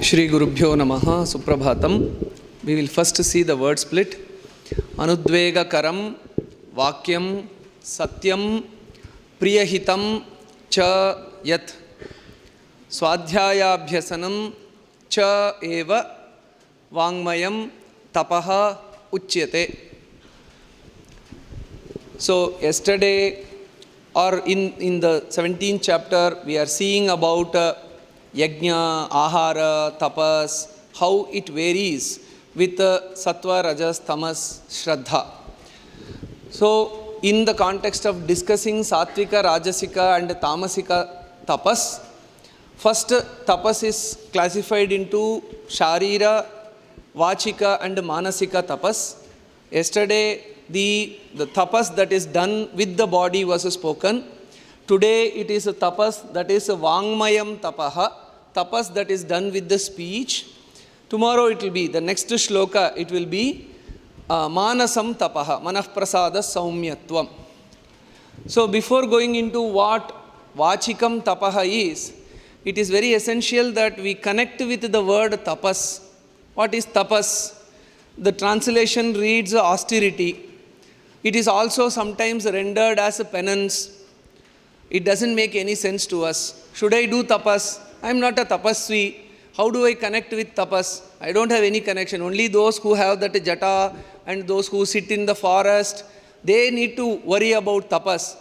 Shri Gurubhyo Namaha Suprabhatam. We will first see the word split. Anudvega Karam Vakyam Satyam Priyahitam Cha Yat Swadhyayabhyasanam Cha Eva Vangmayam Tapaha Uchyate. So yesterday or in the 17th chapter we are seeing about yajna, ahara, tapas, how it varies with sattva, rajas, tamas, shraddha. So in the context of discussing sattvika, rajasika and tamasika tapas, first tapas is classified into sharira, vachika and manasika tapas. Yesterday the tapas that is done with the body was spoken. Today it is a tapas that is a vangmayam tapaha, tapas that is done with the speech. Tomorrow it will be, the next shloka, it will be manasam tapaha, manahprasada saumyatvam. So before going into what vachikam tapaha is, it is very essential that we connect with the word tapas. What is tapas? The translation reads austerity. It is also sometimes rendered as a penance. It doesn't make any sense to us. Should I do tapas? I am not a tapasvi. How do I connect with tapas? I don't have any connection. Only those who have that jata and those who sit in the forest, they need to worry about tapas.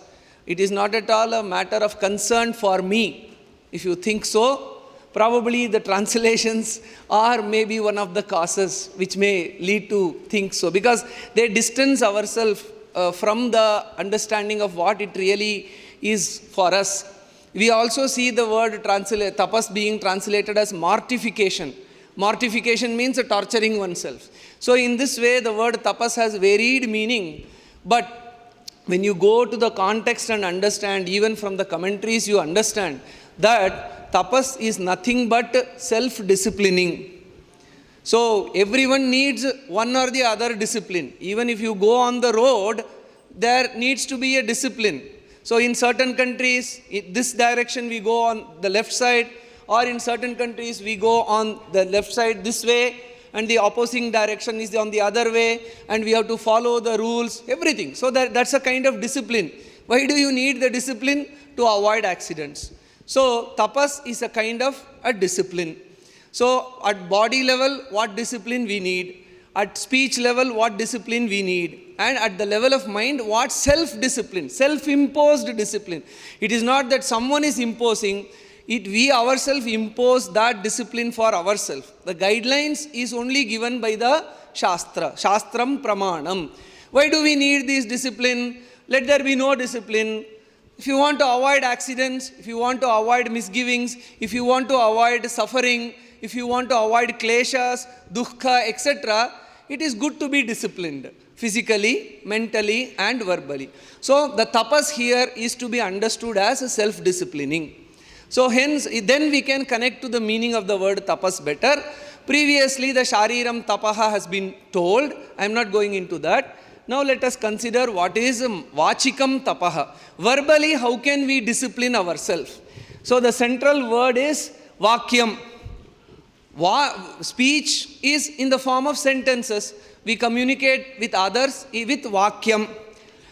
It is not at all a matter of concern for me. If you think so, probably the translations are maybe one of the causes which may lead to think so, because they distance ourselves from the understanding of what it really is for us. We also see the word tapas being translated as mortification. Mortification means torturing oneself. So in this way, the word tapas has varied meaning. But when you go to the context and understand, even from the commentaries you understand, that tapas is nothing but self-disciplining. So everyone needs one or the other discipline. Even if you go on the road, there needs to be a discipline. So in certain countries, in this direction we go on the left side, or in certain countries we go on the left side this way, and the opposing direction is on the other way, and we have to follow the rules, everything. So that's a kind of discipline. Why do you need the discipline? To avoid accidents. So tapas is a kind of a discipline. So at body level, what discipline we need? At speech level, what discipline we need? And at the level of mind, what self-discipline, self-imposed discipline. It is not that someone is imposing it, we ourselves impose that discipline for ourselves. The guidelines is only given by the Shastra, Shastram Pramanam. Why do we need this discipline? Let there be no discipline. If you want to avoid accidents, if you want to avoid misgivings, if you want to avoid suffering, if you want to avoid kleshas, dukkha, etc., it is good to be disciplined, physically, mentally and verbally. So the tapas here is to be understood as self-disciplining. So hence, then we can connect to the meaning of the word tapas better. Previously, the shariram tapaha has been told. I am not going into that. Now let us consider what is vachikam tapaha. Verbally, how can we discipline ourselves? So the central word is vakyam. Speech is in the form of sentences. We communicate with others with vakyam.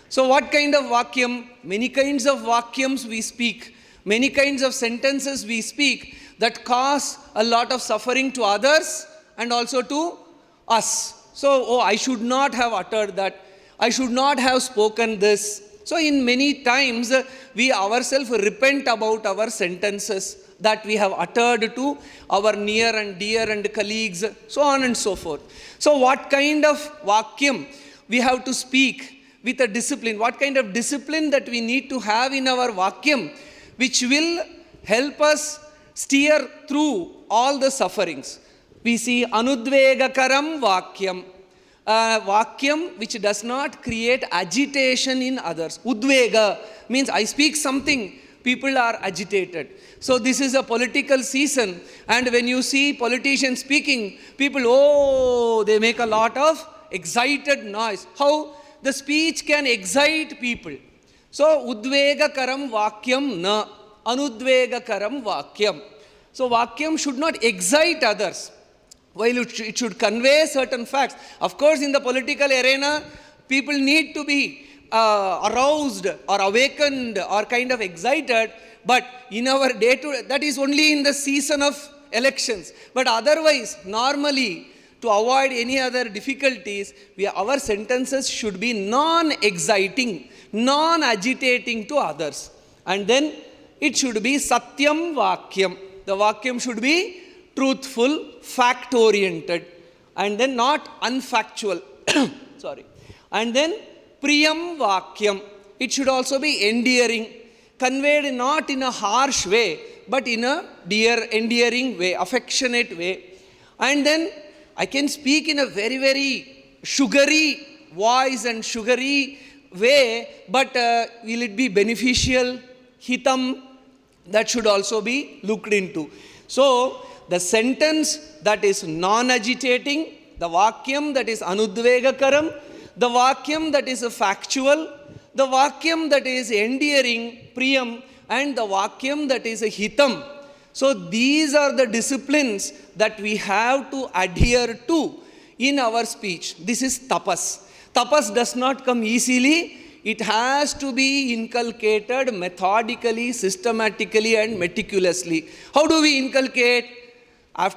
So what kind of vakyam? Many kinds of vakyams we speak. Many kinds of sentences we speak that cause a lot of suffering to others and also to us. So, I should not have uttered that. I should not have spoken this. So in many times, we ourselves repent about our sentences that we have uttered to our near and dear and colleagues, so on and so forth. So what kind of vakyam we have to speak with a discipline? What kind of discipline that we need to have in our vakyam, which will help us steer through all the sufferings? We see anudvegakaram vakyam. Vakyam which does not create agitation in others. Udvega means I speak something, people are agitated. So this is a political season, and when you see politicians speaking, people, they make a lot of excited noise. How the speech can excite people? So udvega karam vakyam na, anudvega karam vakyam. So Vakyam should not excite others, while it should convey certain facts. Of course, in the political arena, people need to be aroused or awakened or kind of excited, but in our day-to-day, that is only in the season of elections. But otherwise, normally, to avoid any other difficulties, our sentences should be non-exciting, non-agitating to others. And then it should be Satyam Vakyam. The Vakyam should be truthful, fact-oriented, and then not unfactual. Sorry. And then Priyam Vakyam. It should also be endearing, conveyed not in a harsh way, but in a dear, endearing way, affectionate way. And then I can speak in a very, very sugary voice and sugary way, but will it be beneficial? Hitam, that should also be looked into. So, the sentence that is non-agitating, the Vakyam that is Anudvegakaram, the Vakyam that is factual, the Vakyam that is endearing, Priyam, and the Vakyam that is Hitam. So these are the disciplines that we have to adhere to in our speech. This is tapas. Tapas does not come easily. It has to be inculcated methodically, systematically, and meticulously. How do we inculcate?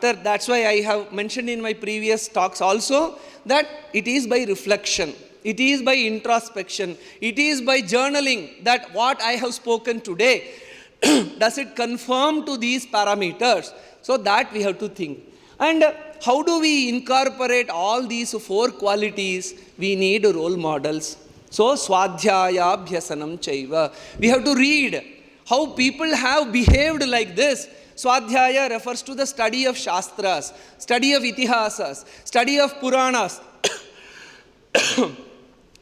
That's why I have mentioned in my previous talks also that it is by reflection. It is by introspection. It is by journaling that what I have spoken today, does it conform to these parameters? So that we have to think. And how do we incorporate all these 4 qualities? We need role models. So Swadhyaya Abhyasanam Chaiva. We have to read how people have behaved like this. Swadhyaya refers to the study of Shastras, study of Itihasas, study of Puranas.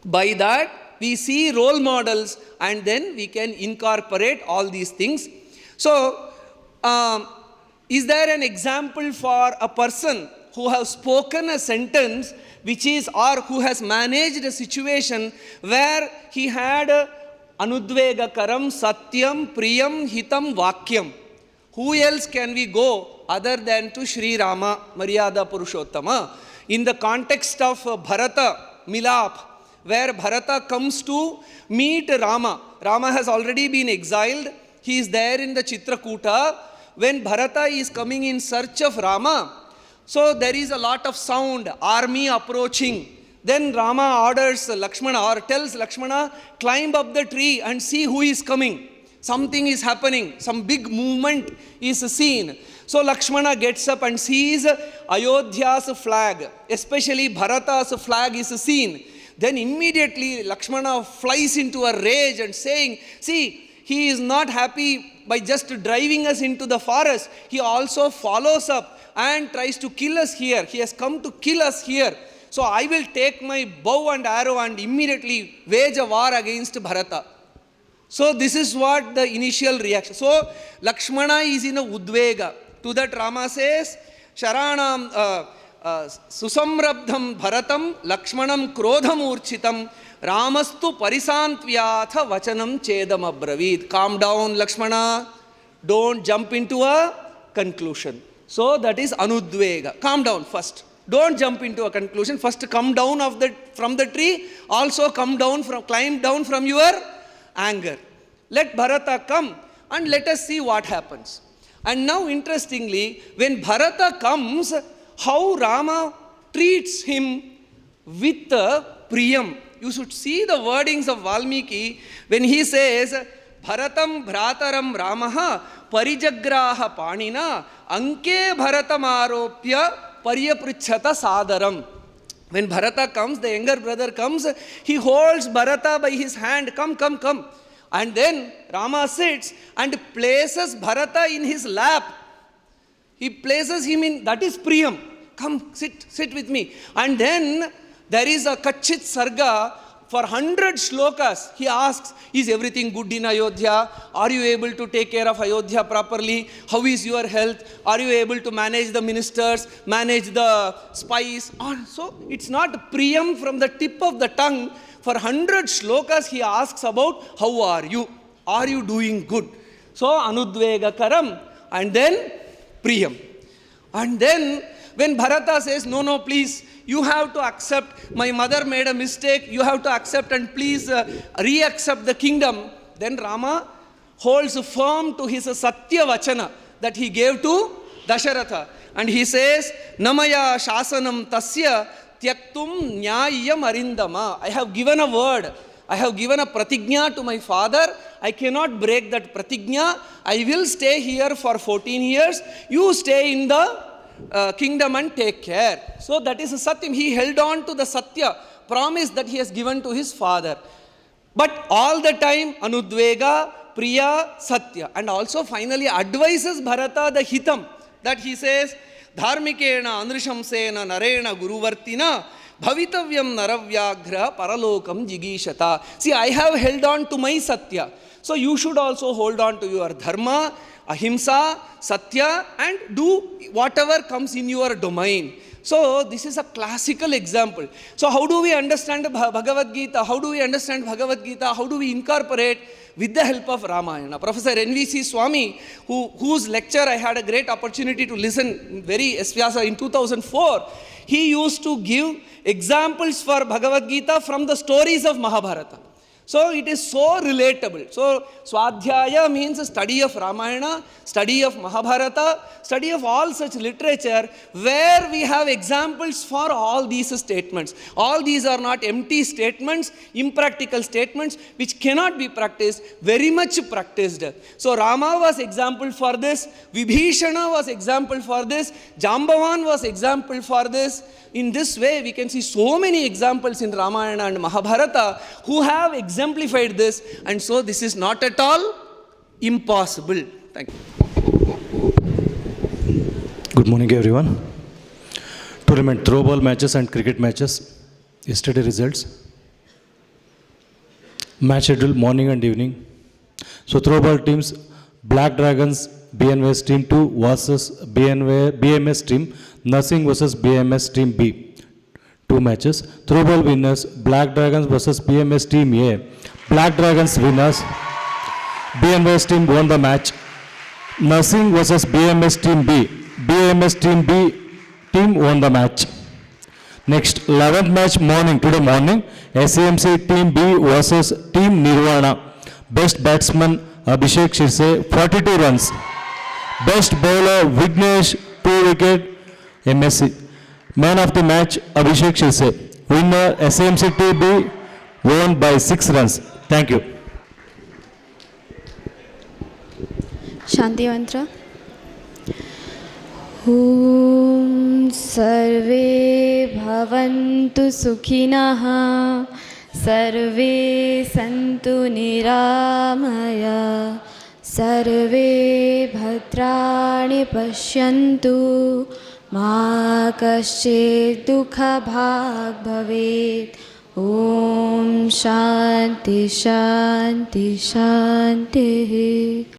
By that, we see role models and then we can incorporate all these things. So, is there an example for a person who has spoken a sentence which is, or who has managed a situation where he had Anudvegakaram, Satyam, Priyam, Hitam, Vakyam? Who else can we go other than to Sri Rama, Maryada Purushottama? In the context of Bharata Milap, where Bharata comes to meet Rama. Rama has already been exiled. He is there in the Chitrakuta. When Bharata is coming in search of Rama, so there is a lot of sound, army approaching. Then Rama orders Lakshmana or tells Lakshmana, climb up the tree and see who is coming. Something is happening. Some big movement is seen. So Lakshmana gets up and sees Ayodhya's flag, especially Bharata's flag is seen. Then immediately Lakshmana flies into a rage and saying, see, he is not happy by just driving us into the forest. He also follows up and tries to kill us here. He has come to kill us here. So I will take my bow and arrow and immediately wage a war against Bharata. So this is what the initial reaction. So Lakshmana is in a udvega. To that Rama says, Sharanam Susamrabdham Bharatam Lakshmanam Krodham Urchitam Ramastu Parisantviyatha Vachanam Chedam Abravid. Calm down, Lakshmana. Don't jump into a conclusion. So that is Anudvega. Calm down first. Don't jump into a conclusion. First come down from the tree. Also climb down from your anger. Let Bharata come and let us see what happens. And now interestingly, when Bharata comes, how Rama treats him with Priyam. You should see the wordings of Valmiki when he says, Bharatam Bhrataram Ramaha Parijagraha Panina Anke Bharatam Aropya Paryapricchata Sadaram. When Bharata comes, the younger brother comes, he holds Bharata by his hand, come. And then Rama sits and places Bharata in his lap. He places him in, that is Priyam. Come, sit with me. And then there is a Kachit Sarga for 100 shlokas. He asks, is everything good in Ayodhya? Are you able to take care of Ayodhya properly? How is your health? Are you able to manage the ministers, manage the spies? So it's not Priyam from the tip of the tongue. For 100 shlokas he asks about how are you? Are you doing good? So Anudvega Karam. And then Priyam. And then when Bharata says, no, no, please, you have to accept, my mother made a mistake, you have to accept and please re-accept the kingdom, then Rama holds firm to his Satya Vachana that he gave to Dasharatha. And he says, Namaya Shasanam Tasya Tyaktum Nyayam Arindama. I have given a word. I have given a pratigna to my father. I cannot break that pratigna. I will stay here for 14 years. You stay in the kingdom and take care. So that is a Satyam. He held on to the Satya promise that he has given to his father. But all the time, Anudvega, Priya, Satya. And also finally advises Bharata the Hitam. That he says, Dharmikena Anrishamsena Narena Guruvartina Bhavitavyam Naravyagra Paralokam Jigishata. See, I have held on to my Satya. So you should also hold on to your Dharma, Ahimsa, Satya, and do whatever comes in your domain. So this is a classical example. So how do we understand Bhagavad Gita? How do we understand Bhagavad Gita? How do we incorporate with the help of Ramayana? Professor N.V.C. Swami, whose lecture I had a great opportunity to listen, very S-VYASA in 2004, he used to give examples for Bhagavad Gita from the stories of Mahabharata. So it is so relatable. So Swadhyaya means study of Ramayana, study of Mahabharata, study of all such literature where we have examples for all these statements. All these are not empty statements, impractical statements which cannot be practiced, very much practiced. So Rama was example for this, Vibhishana was example for this, Jambavan was example for this. In this way, we can see so many examples in Ramayana and Mahabharata who have exemplified this, and so this is not at all impossible. Thank you. Good morning, everyone. Tournament throwball matches and cricket matches. Yesterday results. Match schedule morning and evening. So throwball teams: Black Dragons BNVS Team 2 versus BMS Team Nursing versus BMS Team B. 2 matches. Throwball winners: Black Dragons versus BMS Team A. Black Dragons winners. BMS Team won the match. Nursing versus BMS Team B. BMS Team B team won the match. Next, 11th match today morning, SAMC Team B versus Team Nirvana. Best batsman Abhishek Shirse, 42 runs. Best bowler Vignesh, 2 wicket, MSC. Man of the match Abhishek Shirse. Winner SAMC Team B won by 6 runs. Thank you. Shanti mantra. Om Sarve Bhavantu Sukhinah Sarve Santu Niramaya Sarve Bhadrani Pashyantu Ma Kaschid Dukha Bhag Bhavet. Om Shanti Shanti Shanti.